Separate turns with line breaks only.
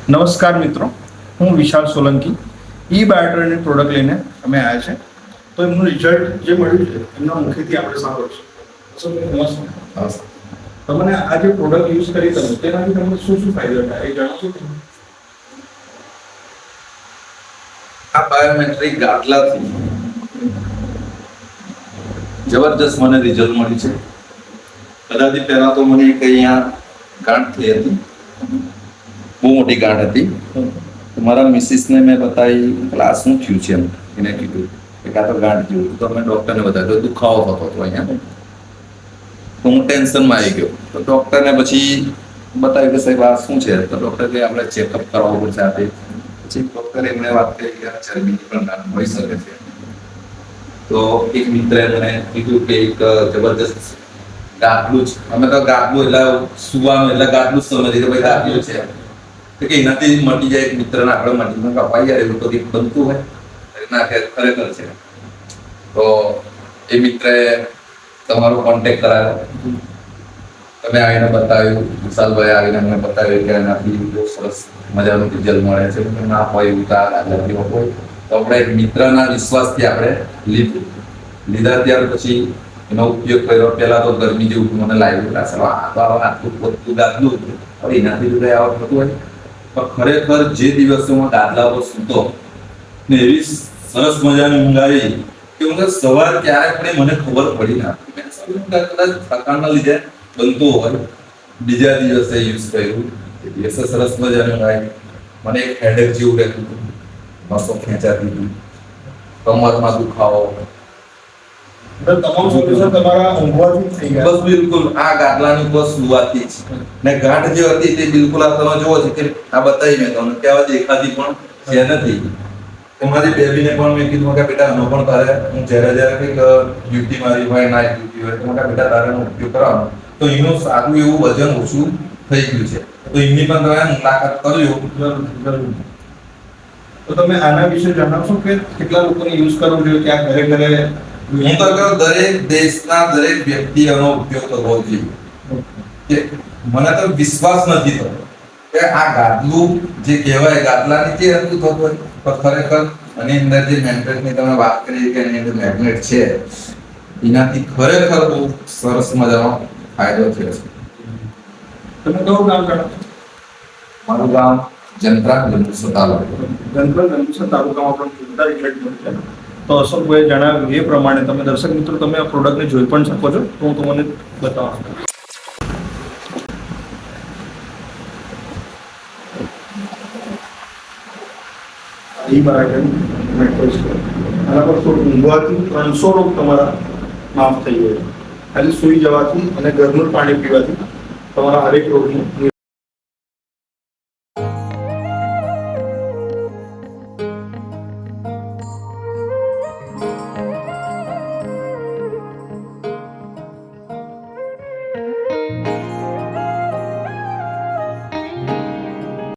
નમસ્કાર મિત્રો, હું વિશાલ સોલંકી ઈ બાયોટ્રેનની પ્રોડક્ટ લઈને અમે આવ્યા છે. તો એમનું રિઝલ્ટ જે મળ્યું છે એમના મુખેથી આપણે સાંભળશું. તમને આ જે પ્રોડક્ટ યુઝ કરી તમે તેનાથી તમને શું શું ફાયદા થાય એ જણાવશો?
આ બાયોમેટ્રિક ગાટલાથી જબરજસ્ત મને રિઝલ્ટ મળ્યું છે. કદાચ પહેલા તો મને એક અહીંયા ગાંઠ થઈ હતી, બહુ મોટી ગાંઠ હતી. મારા મિસિસને મેં બતાવી પેલા શું થયું છે એમ. એને કીધું કે કાં તો ગાંઠ જેવું. તો મેં ડૉક્ટરને બતાવ્યો, દુખાવો થતો હતો અહીંયા. તો હું ટેન્શનમાં આવી ગયો. તો ડૉક્ટરને પછી બતાવ્યું કે સાહેબ આ શું છે? તો ડૉક્ટર કે આપણે ચેકઅપ કરાવવું પડશે આપે. પછી ડૉક્ટરે એમને વાત કરી કે આ ચરબીની પણ ગાંઠ હોઈ શકે છે. તો એક મિત્રએ મને કીધું કે એક જબરજસ્ત ગાટલું જ, અમે તો ગાટલું એટલે સુવાનું એટલે ગાટલું જ સમજીએ કે ભાઈ ગાટલું છે કે એનાથી મટી જાય. એક મિત્રના આપણે મટીને કપાઈ જાય એવું તો કંઈક બનતું હોય ના, કે ખરેખર છે. તો એ મિત્રએ તમારો કોન્ટેક્ટ કરાવ્યો, તમે આવીને બતાવ્યું, વિશાલભાઈ આવીને મને બતાવ્યું કે એનાથી બહુ સરસ મજાનું રિઝલ્ટ મળે છે. ના હોય એવું હોય તો આપણે એક મિત્રના વિશ્વાસથી આપણે લીધા. ત્યાર પછી એનો ઉપયોગ કર્યો. પહેલા તો ગરમી જેવું મને લાગ્યું, આટલું બધું ગાદલું હવે એનાથી બધું આવત થતું હોય. પણ ખરેખર જે દિવસે હું ગાદલા પર સૂતો ને એવી સરસ મજાની ઊંઘ આવી કે ઊંઘ સવાર ક્યારે પણ મને ખબર પડી ના. કદાચ થકાણના લીધે બનતું હોય. બીજા દિવસે યુઝ કર્યું, એ દિવસે સરસ મજાની ઊંઘ આવી. મને એક હેડેક જેવું રહેતું હતું, નસો ખેંચાતી હતી, કમરમાં દુખાવો.
તમામ સોલ્યુશન તમારા ઊંઘવાથી થઈ ગયા?
બસ બિલકુલ આ ગાટલાની બસ સુવાથી જ. ને ગાંઠ જે હતી તે બિલકુલ આ તમે જોવો છો કે આ બતાવી મેં તમને કે હવે દેખાતી પણ છે નથી. મારી બેબીને પણ મેં કીધું કે બેટા આનો પણ તારે, હું જ્યારે કંઈક ડ્યુટી મારી હોય, નાઇટ ડ્યુટી હોય, તો બેટા તારે એનો ઉપયોગ કરવાનો. તો એનું સારું એવું વજન ઓછું થઈ ગયું છે. તો એમની પણ તમે મુલાકાત કરજો.
તો તમે આના વિશે જણાવશો કે કેટલા લોકોને યુઝ કરવું જોઈએ, ક્યાં ઘરે ઘરે?
હું તો કહું દરેક દેશના દરેક વ્યક્તિ એનો ઉપયોગ કરવો જોઈએ. મને તો વિશ્વાસ નથી થતો કે આ ગાદલું જે કહેવાય ગાદલાની જે હતું થતું હોય, પણ ખરેખર આની અંદર જે મેગ્નેટની તમે વાત કરી કે એની અંદર મેગ્નેટ છે, એનાથી ખરેખર બહુ સરસ મજાનો ફાયદો થયો છે.
તમે કયું ગામ જણાવો?
મારું ગામ જંત્રા ગંગુસર તાલુકો.
ગંગુસર તાલુકામાં પણ જોરદાર રિઝલ્ટ મળ્યું છે. તો અશોકભાઈ જણાવ્યું એ પ્રમાણે તમે દર્શક મિત્રો તમે આ પ્રોડક્ટને જોઈ પણ શકો છો. તો હું તમને બતાવું. આના પર ઊંઘવાથી 300 રોગ તમારા માફ થઈ જાય. ખાલી સૂઈ જવાથી અને ગરમનું પાણી પીવાથી તમારા હરેક રોગનું